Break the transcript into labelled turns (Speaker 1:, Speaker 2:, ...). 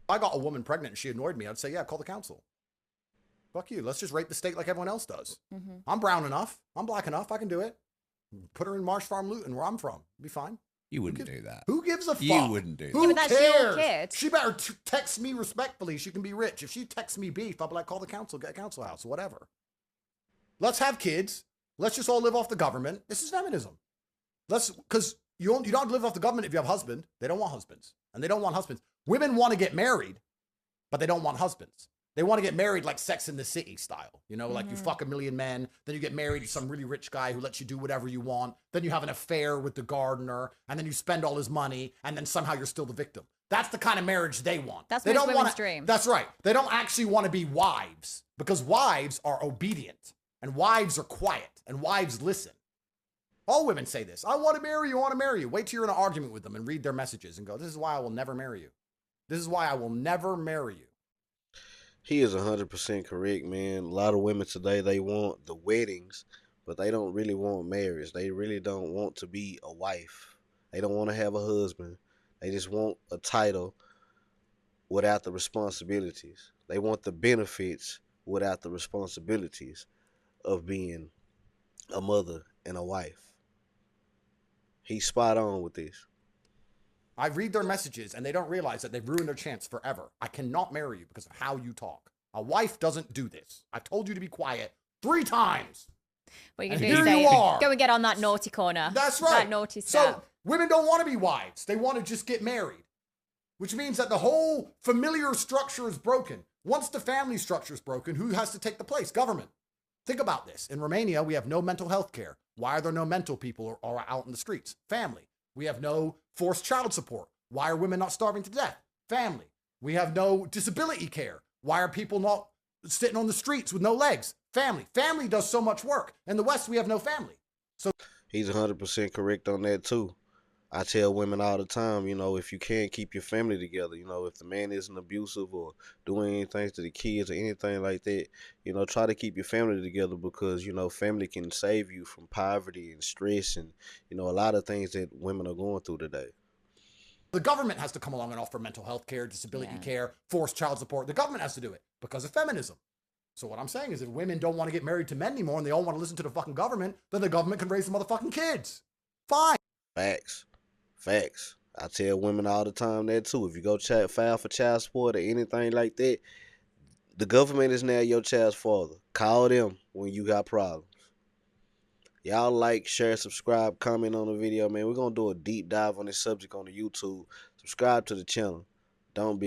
Speaker 1: I got a woman pregnant and she annoyed me, I'd say, yeah, call the council. Fuck you. Let's just rape the state like everyone else does.
Speaker 2: Mm-hmm.
Speaker 1: I'm brown enough. I'm black enough. I can do it. Put her in Marsh Farm, Luton, where I'm from. Be fine.
Speaker 3: You wouldn't do that.
Speaker 1: Who gives a fuck?
Speaker 3: You wouldn't do that.
Speaker 1: Who
Speaker 2: Yeah, but that's
Speaker 1: cares?
Speaker 2: your kid.
Speaker 1: She better text me respectfully. She can be rich. If she texts me beef, I'll be like, call the council, get a council house, whatever. Let's have kids. Let's just all live off the government. This is feminism. Because you don't live off the government if you have a husband. They don't want husbands. And they don't want husbands. Women want to get married, but they don't want husbands. They want to get married like Sex in the City style. You know, like you fuck a million men, then you get married to some really rich guy who lets you do whatever you want. Then you have an affair with the gardener, and then you spend all his money, and then somehow you're still the victim. That's the kind of marriage they want.
Speaker 2: That's
Speaker 1: they
Speaker 2: most
Speaker 1: don't
Speaker 2: women's
Speaker 1: wanna,
Speaker 2: dream.
Speaker 1: That's right. They don't actually want to be wives because wives are obedient, and wives are quiet, and wives listen. All women say this. I want to marry you, I want to marry you. Wait till you're in an argument with them and read their messages and go, this is why I will never marry you. This is why I will never marry you.
Speaker 4: He is 100% correct, man. A lot of women today, they want the weddings, but they don't really want marriage. They really don't want to be a wife. They don't want to have a husband. They just want a title without the responsibilities. They want the benefits without the responsibilities of being a mother and a wife. He's spot on with this.
Speaker 1: I read their messages and they don't realize that they've ruined their chance forever. I cannot marry you because of how you talk. A wife doesn't do this. I've told you to be quiet 3 times.
Speaker 2: What you can
Speaker 1: And
Speaker 2: do is
Speaker 1: here you
Speaker 2: say,
Speaker 1: are.
Speaker 2: go and get on that naughty corner.
Speaker 1: That's right.
Speaker 2: That naughty
Speaker 1: So
Speaker 2: step.
Speaker 1: women don't want to be wives. They want to just get married, which means that the whole familiar structure is broken. Once the family structure is broken, who has to take the place? Government. Think about this. In Romania, we have no mental health care. Why are there no mental people or out in the streets? Family. We have no forced child support. Why are women not starving to death? Family. We have no disability care. Why are people not sitting on the streets with no legs? Family. Family does so much work. In the West, we have no family. So
Speaker 4: He's 100% correct on that too. I tell women all the time, if you can't keep your family together, if the man isn't abusive or doing anything to the kids or anything like that, try to keep your family together because, family can save you from poverty and stress and, a lot of things that women are going through today.
Speaker 1: the government has to come along and offer mental health care, disability care, forced child support. The government has to do it because of feminism. So what I'm saying is if women don't want to get married to men anymore and they all want to listen to the fucking government, then the government can raise the motherfucking kids. Fine.
Speaker 4: Facts. I tell women all the time that too. If you go file for child support or anything like that, the government is now your child's father. Call them when you got problems. Y'all like, share, subscribe, comment on the video, man. We're going to do a deep dive on this subject on the YouTube. Subscribe to the channel. Don't be